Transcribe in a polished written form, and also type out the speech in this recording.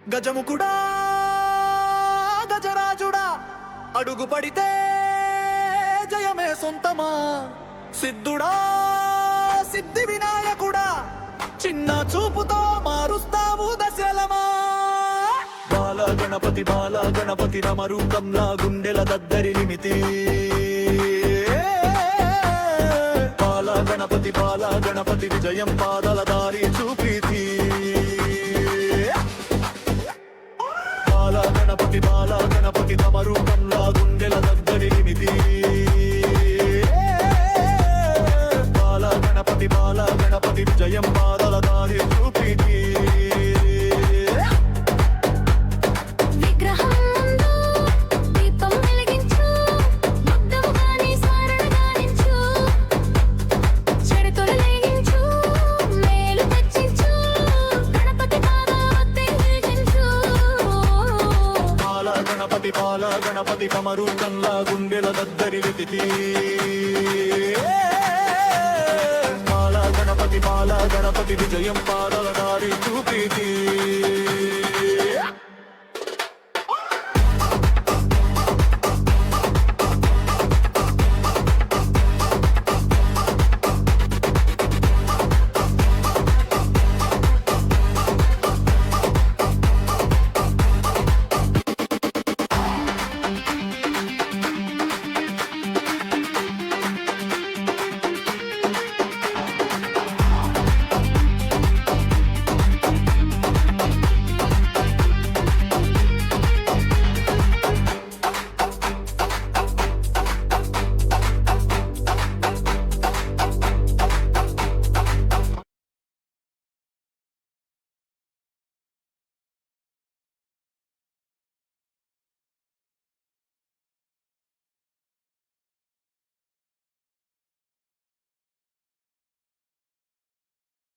గజముకుడా గజరాజుడా అడుగు పడితే జయమే సొంతమా సిద్ధుడా సిద్ధి వినాయకుడా చిన్న చూపుతో మారుస్తావు దశలమా బాల గణపతి రమరూపంలా గుండెల దద్దరి నిమితి బాల గణపతి విజయం పాదల దారి చూపితి బాల గణపతి రమరూపంలా గుండెల దద్దరి నిమితి బాల గణపతి విజయం పాదల దారి చూపితి బాల గణపతి కమరూపంలా గుండెల దద్దరి వితితి బాల గణపతి విజయం పాదల దారి చూపితి